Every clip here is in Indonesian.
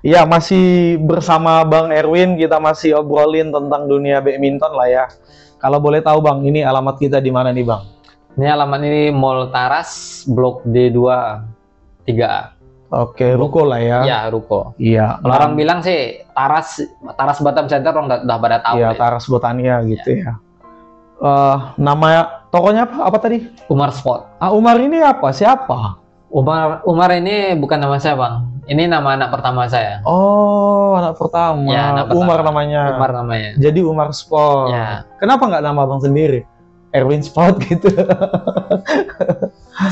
Iya, masih bersama Bang Erwin, kita masih obrolin tentang dunia badminton lah ya. Kalau boleh tahu Bang, ini alamat kita di mana nih Bang? Ini alamat ini Mall Taras, Blok D2 3A. Oke, ruko lah ya. Ya, ruko. Iya. Kalau orang bilang sih Taras Batam Center, orang udah pada tahu. Iya, deh. Taras Botania gitu ya. Nama tokonya apa? Apa tadi? Umar Sport. Umar ini apa? Siapa? Umar ini bukan nama saya, Bang. Ini nama anak pertama saya. Oh, anak pertama. Ya, anak pertama. Umar namanya. Umar namanya. Jadi Umar Sport. Ya. Kenapa nggak nama Bang sendiri? Erwin Sport gitu.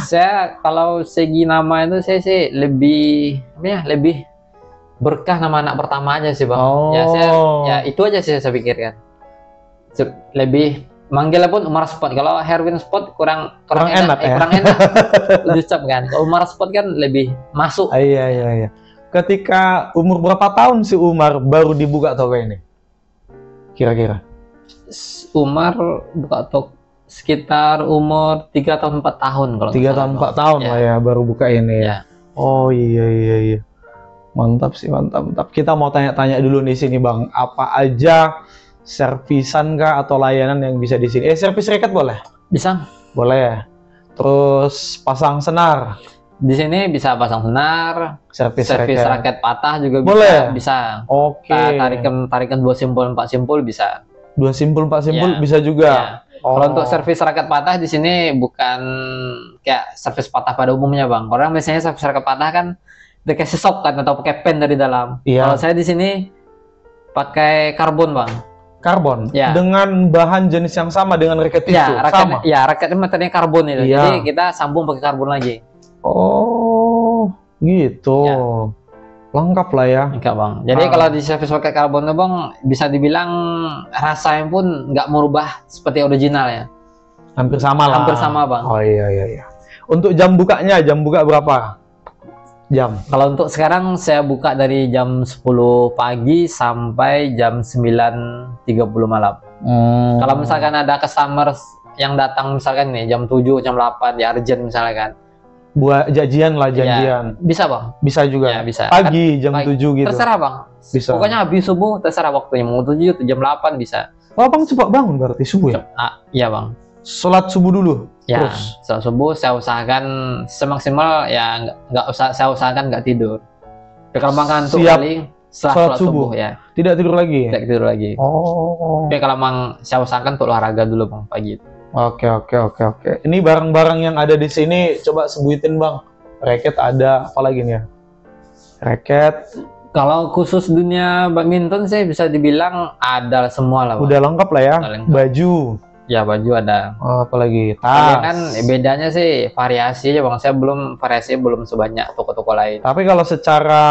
Saya kalau segi nama itu saya sih lebih lebih berkah nama anak pertama aja sih, Bang. Oh. Ya itu aja sih saya pikirkan. Lebih manggilnya pun Umar Sport. Kalau Herwin Sport kurang enak ya. Kurang enak. Ucap kan. Kalau Umar Sport kan lebih masuk. Iya. Ketika umur berapa tahun si Umar baru dibuka toko ini? Kira-kira? Umar buka toko sekitar umur 3 atau 4 tahun kalau 3 tahun 4 tahun ya. lah ya baru buka ini ya. Oh iya. Mantap sih, mantap. Kita mau tanya-tanya dulu di sini Bang, apa aja servisan kah atau layanan yang bisa di sini? Servis raket boleh? Bisa. Boleh. Terus pasang senar. Di sini bisa pasang senar, servis raket patah juga boleh? bisa. Oke. Tarikan 2 simpul 4 simpul bisa. 2 simpul 4 simpul ya. Bisa juga. Ya. Kalau untuk servis raket patah di sini bukan kayak servis patah pada umumnya, Bang. Orang biasanya servis raket patah kan dikasih sok kan atau pakai pen dari dalam. Iya. Kalau saya di sini pakai karbon, Bang. Karbon? Ya. Dengan bahan jenis yang sama dengan raket itu? Ya, sama? Ya, raketnya materialnya karbon itu. Ya. Jadi kita sambung pakai karbon lagi. Oh, gitu. Ya. Lengkap lah ya. Enggak, Bang. Jadi kalau di servis pakai karbon itu, Bang, bisa dibilang rasanya pun nggak merubah seperti original ya. Hampir sama lah. Hampir sama, Bang. Oh iya. Untuk jam bukanya, jam buka berapa? Jam? Kalau untuk sekarang saya buka dari jam 10 pagi sampai jam 9.30 malam. Kalau misalkan ada customer yang datang misalkan nih jam 7, jam 8 di urgent misalkan. Buat janjian. Ya, bisa Bang. Bisa juga. Ya, bisa. Pagi jam 7 gitu. Terserah Bang. Bisa. Pokoknya habis subuh terserah waktunya. Mau 7 jam 8 bisa. Oh, Bang cepat bangun berarti subuh ya? Iya Bang. Sholat subuh dulu. Ya, terus sholat subuh saya usahakan semaksimal ya saya usahakan nggak tidur. Tapi kalau makan tuh kali setelah sholat subuh ya. Tidak tidur lagi. Tidak tidur lagi. Oh. Tapi kalau mang saya usahakan untuk olahraga dulu Bang pagi. Oke. Ini barang-barang yang ada di sini coba sebutin Bang. Raket ada, apa lagi nih ya? Raket. Kalau khusus dunia badminton saya bisa dibilang ada semua lah Bang. Udah lengkap lah ya. Lengkap. Baju. Ya baju ada. Oh, apa lagi? Tas. Kan bedanya sih variasi aja Bang. Saya variasi belum sebanyak toko-toko lain. Tapi kalau secara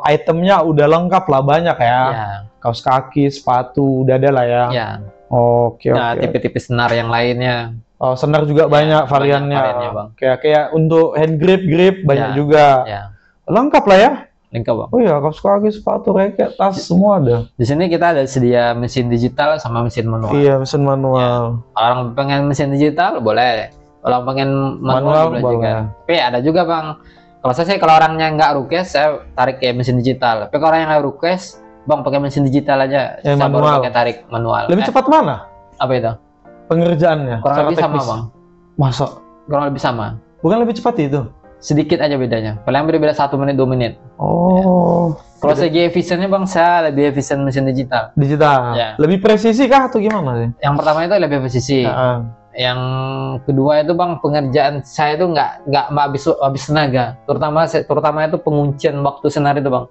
itemnya udah lengkap lah, banyak ya. Ya. Kaos kaki, sepatu, udah ada lah ya. Ya. Oke. Nah, tipis-tipis senar yang lainnya. Oh, senar juga banyak variannya. Bang. Kayak untuk hand grip banyak ya. juga. Ya. Lengkap lah ya. Lengkap Bang. Oh iya, kaos kaki, sepatu, raket, tas semua ada. Di sini kita ada sedia mesin digital sama mesin manual. Iya, mesin manual. Ya. Orang pengen mesin digital boleh. Kalau pengen manual boleh juga. Tapi ada juga Bang. Kalau saya sih kalau orangnya nggak request, saya tarik ke mesin digital. Tapi kalau orang yang nggak request, Bang pakai mesin digital aja. Yang saya manual. baru pakai tarik manual. Lebih cepat mana? Apa itu? Pengerjaannya. Kurang lebih sama Bang. Masa? Kurang lebih sama. Bukan lebih cepat itu? Sedikit aja bedanya. Paling beda 1 menit 2 menit. Oh. Ya. Kalau segi efisiennya Bang, saya lebih efisien mesin digital. Digital. Ya. Lebih presisi kah atau gimana sih? Yang pertama itu lebih presisi. Yang kedua itu Bang, pengerjaan saya itu nggak habis tenaga. Terutama itu penguncian waktu senar itu Bang.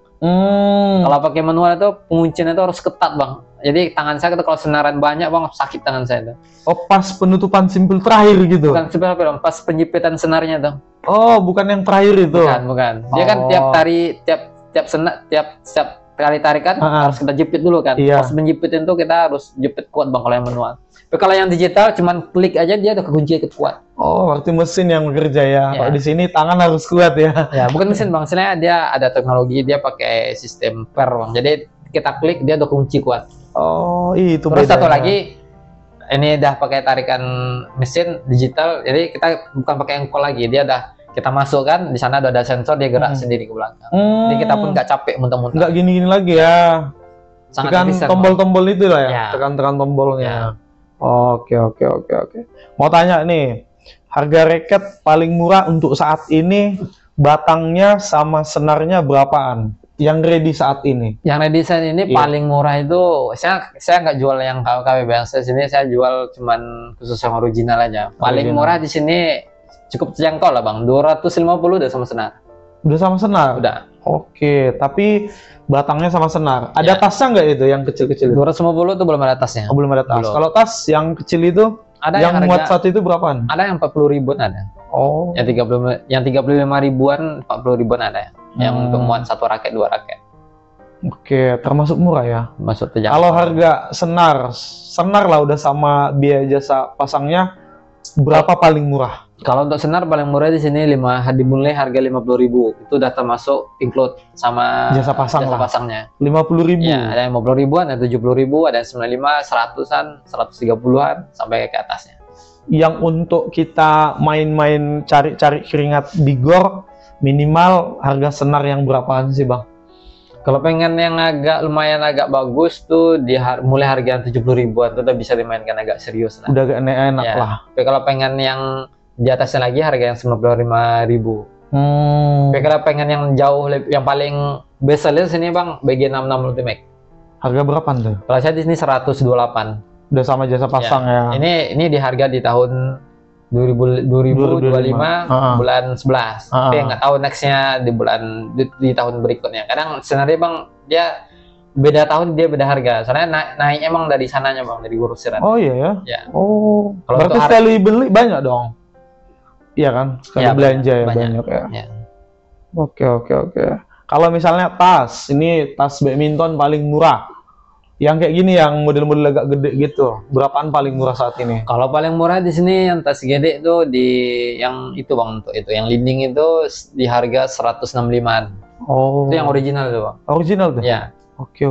Kalau pakai manual itu penguncian itu harus ketat Bang. Jadi tangan saya kalau senaran banyak Bang, sakit tangan saya itu. Oh, pas penutupan simpul terakhir gitu? Bukan sebenarnya Bang, pas penjepitan senarnya tuh. Oh, bukan yang terakhir itu? Bukan. Dia kan tiap kali tarikan harus kita jepit dulu kan. Iya. Pas menjepitin itu kita harus jepit kuat Bang kalau yang manual. Tapi kalau yang digital cuman klik aja dia udah kekunci kuat. Oh, berarti mesin yang bekerja ya. Ya. Kalau di sini tangan harus kuat ya. Ya, bukan mesin Bang. Sebenarnya dia ada teknologi, dia pakai sistem per Bang. Jadi kita klik dia udah kunci kuat. Oh, itu Terus bedanya. satu lagi, ini udah pakai tarikan mesin digital, jadi kita bukan pakai engkol lagi, dia udah kita masukkan di sana ada sensor, dia gerak sendiri ke belakang. Jadi kita pun nggak capek muntah-muntah. Nggak gini-gini lagi ya. Sangat Tekan efisien, tombol-tombol itu lah ya. Ya. Tekan-tekan tombolnya. Ya. Oke. Mau tanya nih, harga raket paling murah untuk saat ini, batangnya sama senarnya berapaan? Yang ready saat ini? Yang ready saat ini paling murah itu, saya nggak jual yang KW biasa. Sini saya jual cuman khusus yang original aja. Paling murah di sini cukup terjangkau lah bang, 250 udah sama senar. Udah sama senar? Udah. Oke, tapi batangnya sama senar. Ada tasnya nggak itu yang kecil-kecil? 250 itu belum ada tasnya. Oh, belum ada tas. Kalau tas yang kecil itu, ada yang muat satu itu berapaan? Ada yang 40 ribuan ada. Oh. Yang 35 ribuan, 40 ribuan ada. Yang untuk muat satu raket, 2 raket. Oke, termasuk murah ya. Masuk terjangkau. Kalau harga senar lah udah sama biaya jasa pasangnya, berapa paling murah? Kalau untuk senar paling murah di sini dimulai harga 50.000. Itu udah termasuk include sama jasa pasangnya. 50.000. Ya, ada yang 50.000-an, ada 70.000, ada yang 95, 100-an, 130-an sampai ke atasnya. Yang untuk kita main-main cari-cari keringat di gor, minimal harga senar yang berapaan sih bang? Kalau pengen yang lumayan agak bagus tuh mulai harga 70 ribuan tuh udah bisa dimainkan agak serius lah. Udah agak enak ya. lah. Tapi kalau pengen yang di atasnya lagi harga yang 95.000. Tapi kalau pengen yang jauh yang paling best seller sini bang BG66 Ultimate. Harga berapa tuh? Kalau saya di sini 128. Udah sama jasa pasang ya. Ini di harga di tahun 2025 bulan 11. Tapi nggak tahu nextnya di tahun berikutnya. Kadang sebenarnya bang dia beda tahun dia beda harga. Soalnya naiknya emang dari sananya bang, dari Gurusiran. Oh iya ya. Ya. Oh. Kalau berarti sekali beli banyak dong. Iya kan? Sekali belanja banyak ya. Ya. Oke. Kalau misalnya tas, ini tas badminton paling murah. Yang kayak gini, yang model-model agak gede gitu, berapaan paling murah saat ini? Kalau paling murah di sini yang tas gede itu yang itu bang, untuk itu yang linding itu di harga 165-an. Oh. Itu yang original tuh bang. Original tuh? Ya. Oke.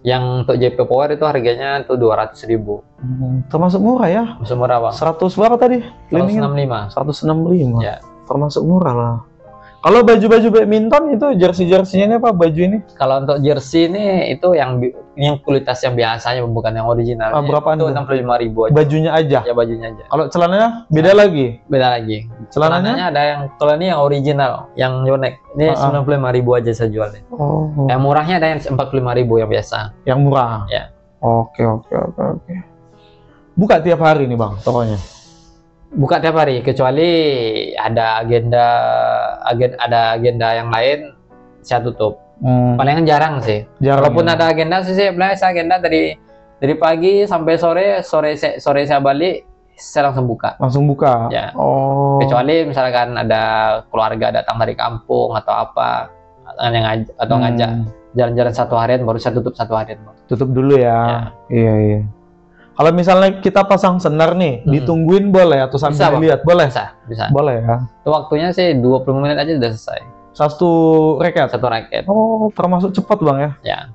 Yang untuk JP Power itu harganya tuh 200.000. Termasuk murah ya? Termasuk murah bang. 100 berapa tadi? 165. 165. Ya. Termasuk murah lah. Kalau baju-baju badminton itu jersey-jersinya ini apa baju ini? Kalau untuk jersey ini itu yang kualitas yang biasanya bukan yang original. Berapaan itu 65.000 aja. Bajunya aja. Ya bajunya aja. Kalau celananya beda lagi? Beda lagi. Celananya ada yang kalau ini yang original, yang Yonex. Ini 95.000 aja saya jual. Oh. Yang murahnya ada yang 45.000 yang biasa. Yang murah. Ya. Oke. Buka tiap hari nih bang, tokonya? Buka tiap hari, kecuali ada agenda yang lain saya tutup. Palingan jarang sih. Walaupun ada agenda sih, saya agenda dari pagi sampai sore saya balik, saya langsung buka. Langsung buka. Ya. Oh. Kecuali misalkan ada keluarga datang dari kampung atau apa, atau ngajak jalan-jalan satu harian, baru saya tutup satu harian. Tutup dulu ya. Iya. Kalau misalnya kita pasang senar nih, ditungguin boleh atau sambil lihat boleh? Bisa. Boleh ya. Itu waktunya sih 20 menit aja udah selesai. Satu raket. Oh, termasuk cepat bang ya? Ya.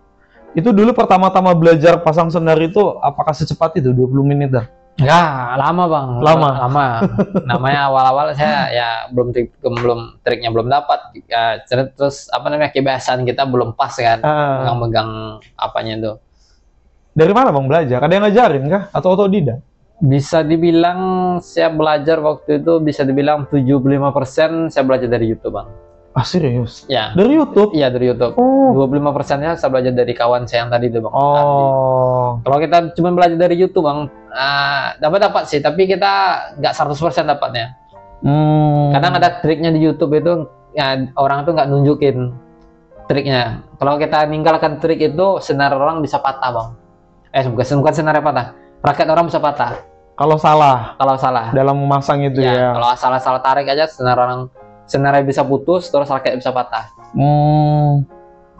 Itu dulu pertama-tama belajar pasang senar itu, apakah secepat itu 20 menit dah? Enggak, lama bang. Lama. Namanya awal-awal saya ya belum triknya belum dapat. Ya, terus kebiasaan kita belum pas kan, megang apanya itu. Dari mana bang belajar? Ada yang ngajarin kah? Atau otodidak? Bisa dibilang saya belajar waktu itu bisa dibilang 75% saya belajar dari YouTube bang. Ah serius? Ya. Dari YouTube? Iya dari YouTube. Oh. 25%-nya saya belajar dari kawan saya yang tadi itu bang. Oh. Kalau kita cuma belajar dari YouTube bang, dapat sih, tapi kita nggak 100% dapatnya. Kadang ada triknya di YouTube itu, ya orang tuh nggak nunjukin triknya. Kalau kita ninggalkan trik itu, senar orang bisa patah bang. Bukan senar patah, raket orang bisa patah. Kalau salah dalam memasang itu ya. Kalau salah tarik aja senarnya bisa putus, terus raket bisa patah.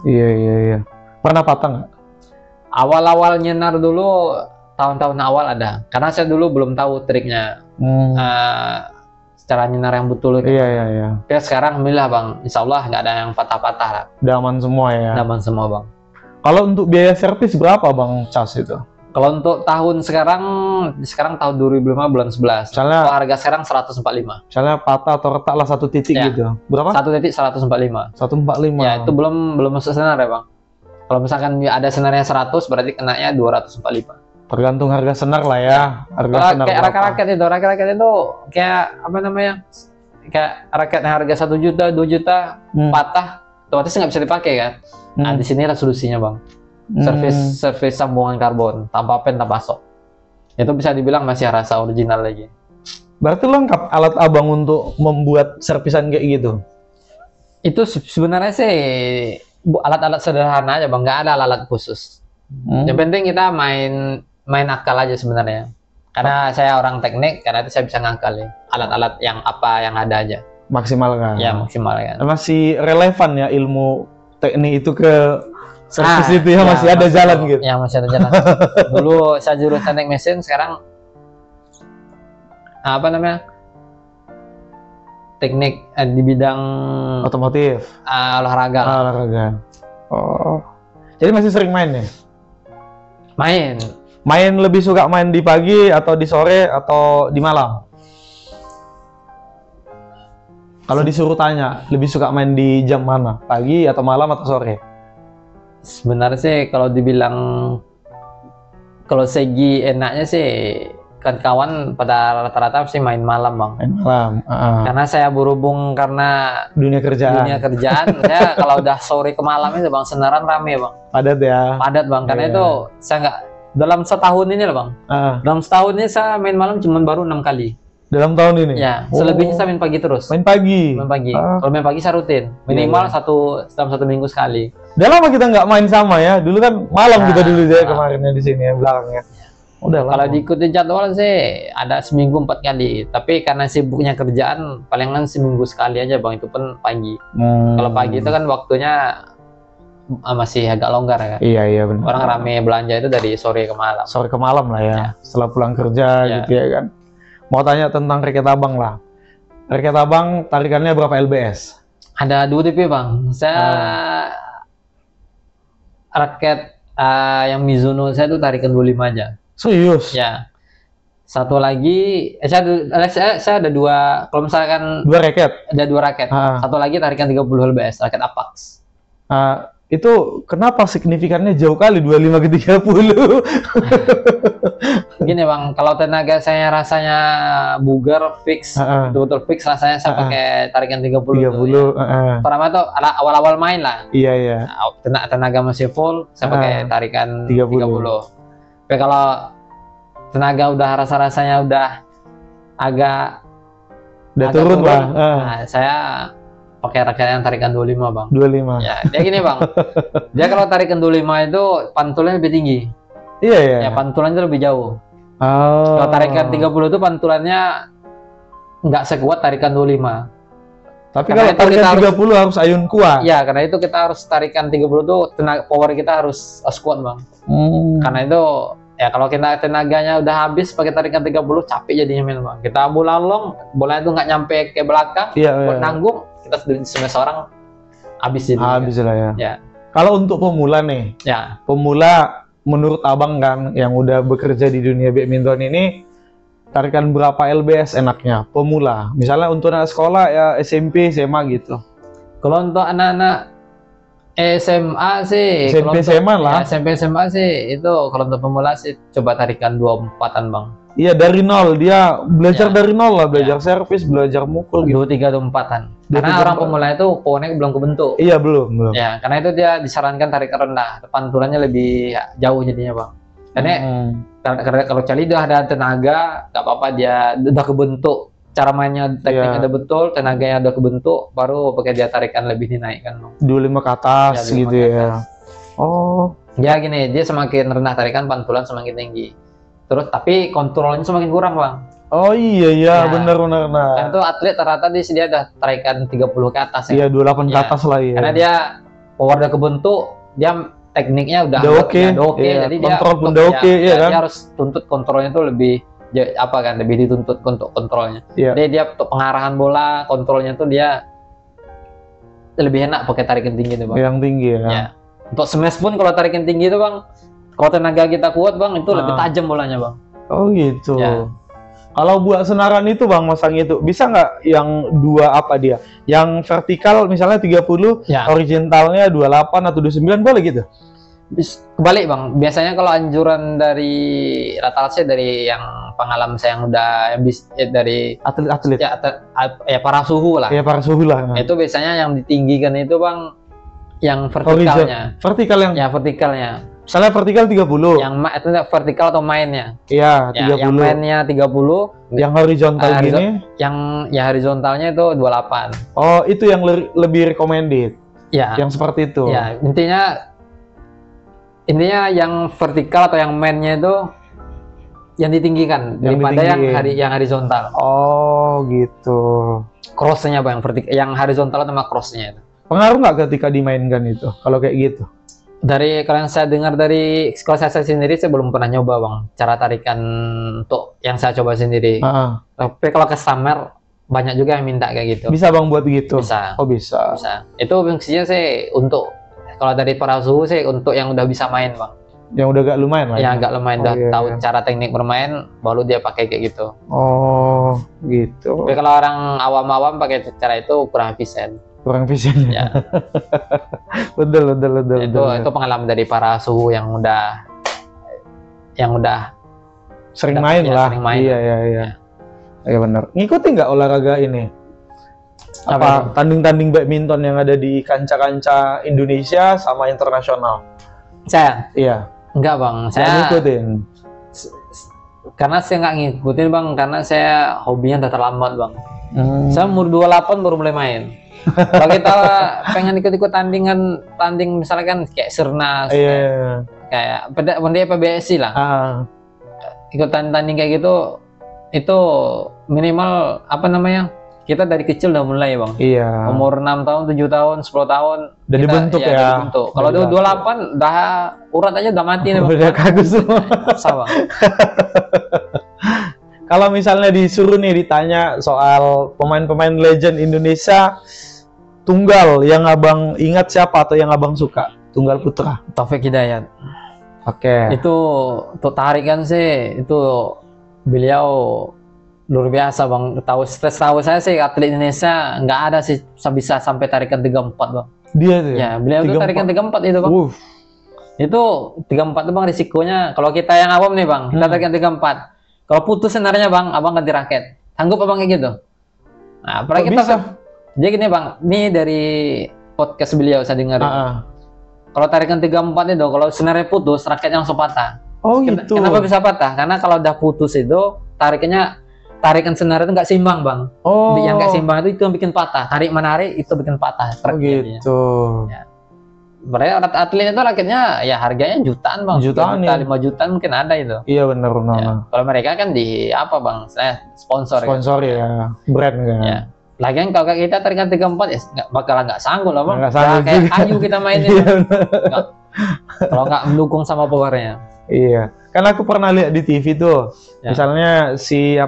Iya. Pernah patah nggak? Awal-awal nyenar dulu, tahun-tahun awal ada. Karena saya dulu belum tahu triknya. Secara nyenar yang betul itu. Iya. Tapi sekarang alhamdulillah bang, insya Allah nggak ada yang patah-patah lah. Udah aman semua ya. Aman semua bang. Kalau untuk biaya servis berapa bang cas itu? Kalau untuk tahun sekarang tahun 2005 bulan 11. Misalnya kalau harga sekarang 145. Misalnya patah atau retak lah satu titik Ya. gitu. Berapa? 1.145. 145. Ya, itu belum masuk senar ya, Bang. Kalau misalkan ada senarnya 100 berarti kenanya 245. Tergantung harga senar lah ya. Harga senar Kayak berapa. raket itu kayak apa namanya? Kayak raket yang harga 1 juta, 2 juta patah, otomatis nggak bisa dipakai kan. Nah, di sini solusinya, Bang. Servis sambungan karbon tanpa pen tanpa sok. Itu bisa dibilang masih rasa original lagi. Berarti lengkap alat abang untuk membuat servisan kayak gitu. Itu sebenarnya sih alat-alat sederhana aja, Bang, nggak ada alat khusus. Yang penting kita main akal aja sebenarnya. Karena saya orang teknik, karena itu saya bisa ngakal ya. Alat-alat yang apa yang ada aja. Maksimal kan? Ya, maksimal kan. Masih relevan ya ilmu teknik itu ke servis itu ya, masih ada jalan gitu. Ya, masih ada jalan. Dulu saya jurusan teknik mesin, sekarang apa namanya? Teknik di bidang otomotif. Olahraga. Olahraga. Oh. Jadi masih sering main ya? Main lebih suka main di pagi atau di sore atau di malam? Kalau disuruh tanya, lebih suka main di jam mana? Pagi atau malam atau sore? Sebenarnya sih kalau dibilang kalau segi enaknya sih kawan pada rata-rata sih main malam, Bang. Main malam. Karena saya berhubung karena dunia kerjaan. Saya kalau udah sore ke malam itu, Bang, senaran rame, Bang. Padat ya. Padat, Bang. Karena itu saya nggak dalam setahun ini loh, Bang. Dalam setahun ini saya main malam cuma baru 6 kali. Dalam tahun ini? Ya, selebihnya saya main pagi terus. Main pagi? Main pagi. Kalau main pagi saya rutin. Minimal dalam 1 minggu sekali. Udah lama kita nggak main sama ya. Dulu kan malam kita dulu ya kemarinnya di sini ya belakangnya. Udah lama. Kalau diikuti jadwal sih ada seminggu 4 kali. Tapi karena sibuknya kerjaan, palingan seminggu sekali aja, Bang. Itu pun pagi. Kalau pagi itu kan waktunya masih agak longgar kan. Iya benar. Orang rame belanja itu dari sore ke malam. Sore ke malam lah ya. Setelah pulang kerja gitu ya kan. Mau tanya tentang raket abang lah. Raket abang tarikannya berapa lbs? Ada 2 tipe, Bang. Saya raket yang Mizuno saya tuh tarikan 25 aja. Serius? Ya. Satu lagi, saya ada 2. Kalau misalkan 2 raket? Ada 2 raket. Satu lagi tarikan 30 lbs, raket Apax. Itu kenapa signifikannya jauh kali 25 ke 30? Gini, Bang, kalau tenaga saya rasanya bugar fix, betul-betul fix rasanya saya pakai tarikan 30. Pertama tuh awal-awal main lah. Iya. Tenaga masih full, saya pakai tarikan 30. Tapi kalau tenaga udah rasa-rasanya udah agak turun lah. Nah, saya pakai raket yang tarikan 25, Bang. 25. Ya, dia gini, Bang. Dia kalau tarikan 25 itu pantulannya lebih tinggi. Iya. Ya, pantulannya lebih jauh. Kalau tarikan 30 itu pantulannya nggak sekuat tarikan 25. Tapi karena kalau tarikan 30 harus ayun kuat. Iya, karena itu kita harus tarikan 30 itu tenaga power kita harus kuat, Bang. Karena itu ya kalau kita tenaganya udah habis pakai tarikan 30 capek jadinya main, Bang. Kita bola long, bola itu nggak nyampe ke belakang, buat nanggung, kita semua orang habis jadi. Habis lah ya. Ya. Kalau untuk pemula nih. Ya. Pemula menurut abang kan yang udah bekerja di dunia badminton ini, tarikan berapa lbs enaknya pemula? Misalnya untuk anak sekolah ya SMP, SMA gitu. Kalau untuk anak-anak SMA sih, SMP SMA lah. Ya, SMP SMA sih itu kalau untuk pemula sih coba tarikan 24-an, Bang. Iya, dari nol dia belajar dari nol lah, belajar servis, belajar mukul gitu. 23 atau 4-an. Karena orang pemula itu powernya belum kebentuk. Iya, belum. Ya, karena itu dia disarankan tarik rendah, pantulannya lebih jauh jadinya, Bang. Karena kalau Cali udah ada tenaga, nggak apa-apa, dia udah kebentuk. Cara mainnya tekniknya udah betul, tenaganya udah kebentuk, baru pakai dia tarikan lebih dinaikkan, Bang. 25 ke atas ya, gitu ya. Oh. Ya gini, dia semakin rendah tarikan, pantulan semakin tinggi. Terus tapi kontrolnya semakin kurang, Bang. Oh iya, benar. Kan itu atlet rata-rata dia udah tarikan 30 ke atas ya. Iya, 28 ke atas lah ya. Karena dia power udah kebentuk, dia tekniknya udah oke. Jadi kontrol pun udah oke, ya kan. Dia harus tuntut kontrolnya itu lebih lebih dituntut untuk kontrolnya. Iya. Jadi dia untuk pengarahan bola, kontrolnya tuh dia lebih enak pakai tarikan tinggi tuh, Bang. Yang tinggi ya. Untuk smash pun kalau tarikan tinggi itu, Bang, Kalau tenaga kita kuat bang, itu lebih tajam bolanya bang. Oh gitu. Ya. Kalau buat senaran itu bang, masang itu bisa nggak yang dua apa dia? Yang vertikal misalnya 30, Ya. horizontalnya 28 atau 29 boleh gitu? Kebalik bang, biasanya kalau anjuran dari rata-rata saya dari yang pengalaman saya yang udah dari Atlet-atlet. Ya para suhu lah. Ya para suhu lah. Itu biasanya yang ditinggikan itu bang, yang vertikalnya. Vertikal yang. Ya vertikalnya. Misalnya vertikal 30. Yang itu vertikal atau mainnya? Iya, 30. Yang mainnya 30. Yang horizontal gini? Yang ya horizontalnya itu 28. Oh, itu yang lebih recommended. Ya. Yang seperti itu. Ya, intinya yang vertikal atau yang mainnya itu yang ditinggikan daripada yang horizontal. Oh, gitu. Crossnya bang, yang horizontal sama crossnya itu. Pengaruh nggak ketika dimainkan itu? Kalau kayak gitu? Kalau yang saya dengar dari kalau saya sendiri, saya belum pernah nyoba bang cara tarikan untuk yang saya coba sendiri. Tapi kalau customer banyak juga yang minta kayak gitu. Bisa bang buat gitu? Bisa. Oh bisa. Bisa. Itu fungsinya sih untuk kalau dari para suhu sih untuk yang udah bisa main bang. Yang udah gak lumayan lah. Ya agak lumayan, udah tahu cara teknik bermain, baru dia pakai kayak gitu. Oh gitu. Tapi kalau orang awam-awam pakai cara itu kurang efisien. Kurang efisien ya. betul. Itu pengalaman dari para suhu yang udah sering main lah. Sering main. Iya. Iya benar. Ngikutin nggak olahraga ini? Apa tanding-tanding badminton yang ada di kancah-kancah Indonesia sama internasional? Saya? Iya. Enggak bang, saya ngikutin. Karena saya nggak ngikutin bang, karena saya hobinya udah terlambat bang. Saya umur 28 baru mulai main. Kalau kita pengen ikut-ikut tanding misalkan kayak Sirnas, kayak PBSI lah, ikut tanding kayak gitu, itu minimal apa namanya? Kita dari kecil udah mulai bang. Iya. Umur 6 tahun, 7 tahun, 10 tahun. Udah dibentuk ya. Dibentuk. Kalau 28 udah urat aja udah mati nih bang. Udah kagus semua. Sama. Kalau misalnya disuruh nih ditanya soal pemain-pemain legend Indonesia tunggal yang abang ingat siapa atau yang abang suka? Tunggal putra. Taufik Hidayat. Oke. Itu untuk tarikan sih itu beliau luar biasa bang. Tahu saya sih atlet Indonesia nggak ada sih bisa sampai tarikan 34 bang. Dia tuh. Ya beliau tuh tarikan 34 itu bang. Itu 34 tuh bang risikonya. Kalau kita yang awam nih bang, kita tarikan 34. Kalau putus senarnya bang, abang ganti raket. Sanggup abang kayak gitu? Nah, apalagi kita bisa. Jadi gini bang, ini dari podcast beliau saya dengar. Kalau tarikan 34 itu, kalau senarnya putus, raketnya langsung patah. Oh gitu. Kenapa bisa patah? Karena kalau udah putus itu, tarikan senar itu nggak seimbang bang. Oh. Yang nggak seimbang itu yang bikin patah. Tarik menarik itu bikin patah. Oh gitu. Ya. Mereka atlet itu raketnya ya harganya jutaan bang. Jutaan ya. 5 jutaan mungkin ada itu. Iya benar. Ya. Kalau mereka kan di apa bang? Saya sponsor ya. Brand kan. Ya. Lagian kalau kita tarikan 34 ya nggak sanggup lah bang. Nggak sanggup. Kayak kayu kita mainin. Kalau nggak mendukung sama powernya. Iya. Kan aku pernah lihat di TV tuh. Ya. Misalnya si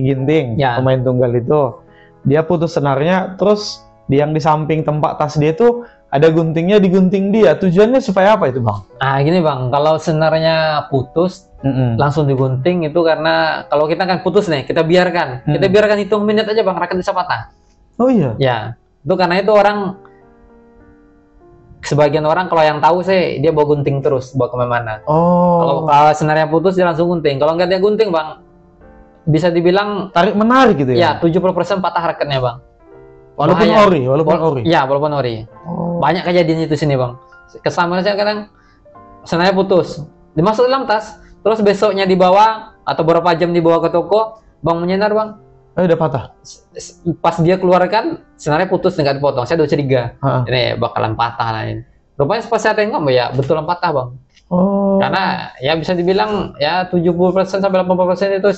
Ginting, pemain tunggal itu, dia putus senarnya, terus yang di samping tempat tas dia tuh ada guntingnya, digunting dia. Tujuannya supaya apa itu bang? Ah gini bang, kalau senarnya putus langsung digunting itu karena kalau kita kan putus nih, kita biarkan hitung menit aja bang, raket bisa patah. Oh iya. Ya, itu karena itu sebagian orang kalau yang tahu sih dia bawa gunting terus bawa kemana-mana. Oh. Kalau senarnya putus dia langsung gunting. Kalau nggak dia gunting bang, bisa dibilang tarik menarik gitu ya? Ya 70% patah raketnya bang. Walaupun ori. Ya, walaupun ori. Oh. Banyak kejadian itu sini bang. Kesamaan saya kadang senarnya putus, dimasuk dalam tas, terus besoknya dibawa atau beberapa jam dibawa ke toko, bang menyinar bang. Udah patah. Pas dia keluarkan, senarnya putus nggak dipotong. Saya udah curiga, ini bakalan patah lah ini. Rupanya pas saya tengok ya betulan patah bang. Oh. Karena ya bisa dibilang ya 70% sampai 80% itu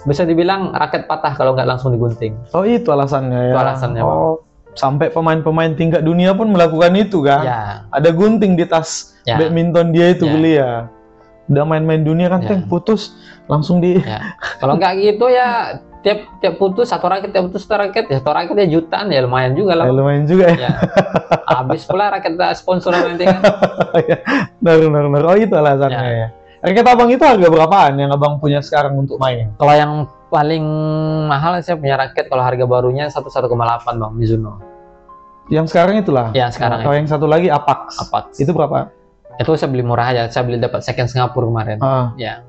bisa dibilang raket patah kalau nggak langsung digunting. Oh itu alasannya ya? Itu alasannya bang. Sampai pemain-pemain tingkat dunia pun melakukan itu kan? Ya. Ada gunting di tas badminton dia itu beli ya. Udah main-main dunia kan, putus langsung di. Ya. Kalau nggak gitu ya tiap putus satu raket, ya satu raket ya jutaan, ya lumayan juga lah. Lumayan juga ya. Ya. Habis pula raket sponsor nanti kan. Benar. Oh itu alasannya ya. Raket abang itu harga berapaan yang abang punya sekarang untuk main? Kalau yang paling mahal saya punya raket kalau harga barunya 1,8 Bang, Mizuno. Yang sekarang itulah. Ya sekarang. Kalau yang satu lagi Apax. Itu berapa? Itu saya beli murah aja. Saya beli dapat second Singapura kemarin. Ya.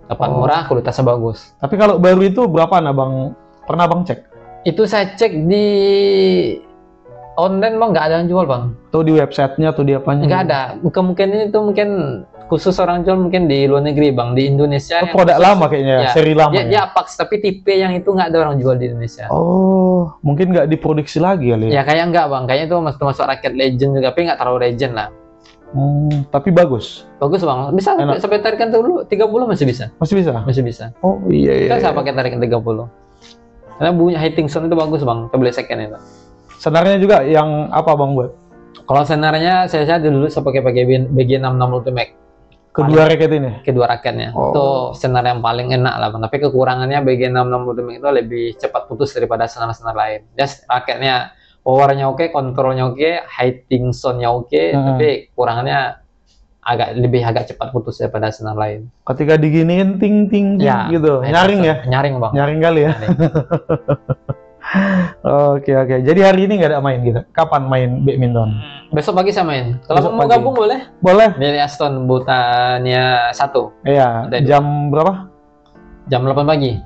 Dapat murah, kualitasnya bagus. Tapi kalau baru itu berapaan abang? Pernah abang cek? Itu saya cek di online Bang, nggak ada yang jual Bang. Atau di websitenya atau di apanya? Nggak ada. Kemungkinan itu mungkin khusus orang jual mungkin di luar negeri Bang. Di Indonesia produk lama kayaknya, seri lama dia Apax, tapi tipe yang itu nggak ada orang jual di Indonesia. Oh, mungkin nggak diproduksi lagi kali ya? Ya kayak nggak Bang, kayaknya itu masuk raket legend juga, tapi nggak terlalu legend lah. Tapi bagus Bang, bisa sampai tarikan dulu 30 masih bisa. Masih bisa. Oh iya. Kan saya pakai tarikan 30. Karena bunyi Hittingson itu bagus Bang, kita beli second itu. Senarnya juga yang apa Bang buat? Kalau senarnya saya dulu saya pakai BG66 Ultimate. Kedua raket ini? Kedua raketnya. Itu senar yang paling enak lah Bang. Tapi kekurangannya BG66 Ultimate itu lebih cepat putus daripada senar-senar lain. Just raketnya powernya oke, kontrolnya oke, Hittingson-nya oke, tapi kekurangannya agak cepat putus daripada senar lain. Ketika diginiin ting gitu. Nyaring ya? Nyaring Bang. Nyaring kali ya. Oke. Jadi hari ini nggak ada main gitu. Kapan main badminton? Besok pagi saya main. Kalau mau gabung boleh? Boleh. Dari Aston Botania 1. Iya. Jam berapa? Jam 8 pagi.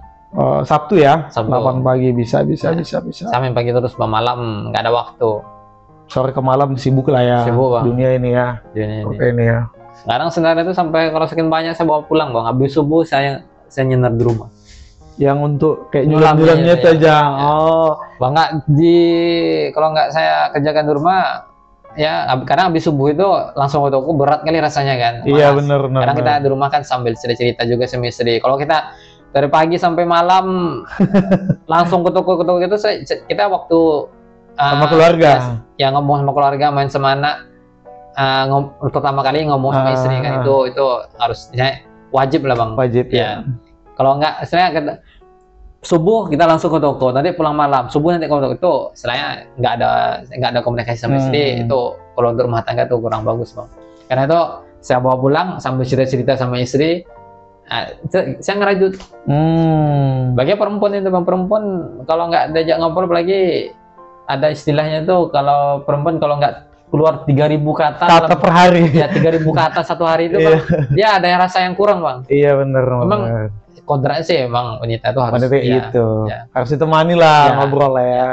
Sabtu ya? Sabtu. 8 pagi bisa. Saya main pagi terus, malam nggak ada waktu. Sore ke malam sibuk lah ya. Sibuk Bang. Dunia ini ya. Ini ya. Sekarang senar itu sampai kalau sekian banyak saya bawa pulang Bang. Habis subuh saya nyenar di rumah. Yang untuk kayak nyulam-nyulamnya itu aja. Bang, kalau nggak saya kerjakan di rumah, ya karena habis subuh itu langsung ke toko, berat kali rasanya kan. Iya benar. Karena kita di rumah kan sambil cerita juga sama istri. Kalau kita dari pagi sampai malam langsung ke toko itu, kita waktu sama keluarga. Ya ngomong sama keluarga, main sama anak. Pertama kali ngomong sama istri kan itu harus wajib lah Bang. Wajib ya. Kalau nggak, istilahnya subuh kita langsung ke toko, nanti pulang malam, subuh nanti ke toko, itu istilahnya nggak ada komunikasi sama istri. Itu kalau untuk rumah tangga itu kurang bagus Bang. Karena itu saya bawa pulang sambil cerita sama istri, saya ngerajut. Bagi perempuan itu Bang, perempuan kalau nggak diajak ngobrol, apalagi ada istilahnya itu kalau perempuan kalau nggak keluar 3.000 kata per hari. Ya 3.000 kata satu hari itu Bang, dia ada rasa yang kurang Bang. Iya benar. Memang kodratnya sih emang wanita itu harus harus ditemani lah ngobrol lah ya.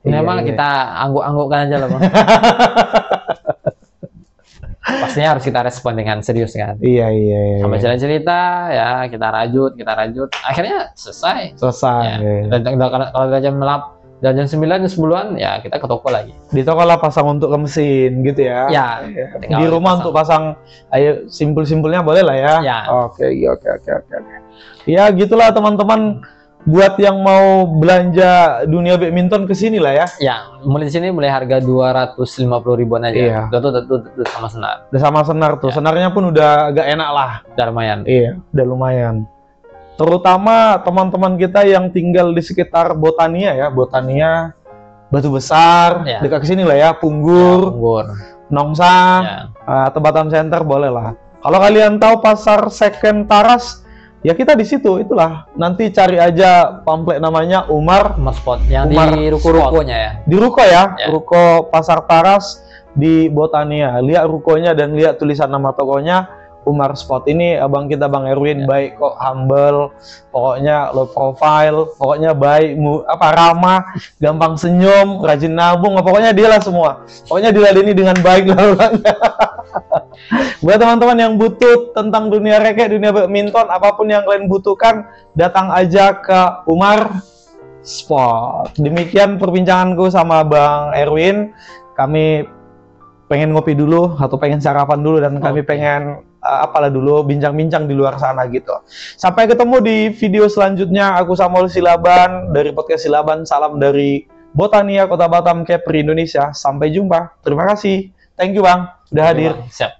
Memang kita angguk-anggukkan aja lah Bang. Pastinya harus kita respon dengan serius kan. Iya. Sama cerita ya, kita rajut, akhirnya selesai. Ya. Kalau udah jam 9, jam 10-an ya kita ke toko lagi. Di toko lah pasang untuk ke mesin gitu ya. Ya. Di rumah untuk pasang, ayo simpul-simpulnya boleh lah ya. Oke. Ya gitulah teman-teman, buat yang mau belanja dunia badminton ke sini lah ya. Ya, mulai di sini mulai harga 250.000-an aja. Iya. Udah sama senar. Udah sama senar tuh. Senarnya pun udah agak enak lah. Udah lumayan. Iya, udah lumayan. Terutama teman-teman kita yang tinggal di sekitar Botania ya, Botania, Batu Besar, dekat ke sini lah ya, Punggur, Nongsa, atau Batam Center boleh lah. Kalau kalian tahu pasar second Taras, ya kita di situ, itulah. Nanti cari aja pamflet namanya Umar Spot, yang di ruko-rukonya ya. Di ruko ya, ruko Pasar Taras di Botania. Lihat rukonya dan lihat tulisan nama tokonya. Umar Spot ini abang kita Bang Erwin baik kok, humble, pokoknya low profile, pokoknya baik, ramah, gampang senyum, rajin nabung, pokoknya dia lah semua. Pokoknya diladeni dengan baik lah orangnya. Buat teman-teman yang butuh tentang dunia racket, dunia badminton, apapun yang kalian butuhkan, datang aja ke Umar Spot. Demikian perbincanganku sama Bang Erwin. Kami pengen ngopi dulu atau pengen sarapan dulu, dan kami pengen apalah dulu bincang-bincang di luar sana gitu. Sampai ketemu di video selanjutnya. Aku Samuel Silaban dari podcast Silaban. Salam dari Botania, Kota Batam, Kepri, Indonesia. Sampai jumpa. Terima kasih. Thank you Bang, udah hadir. Siap.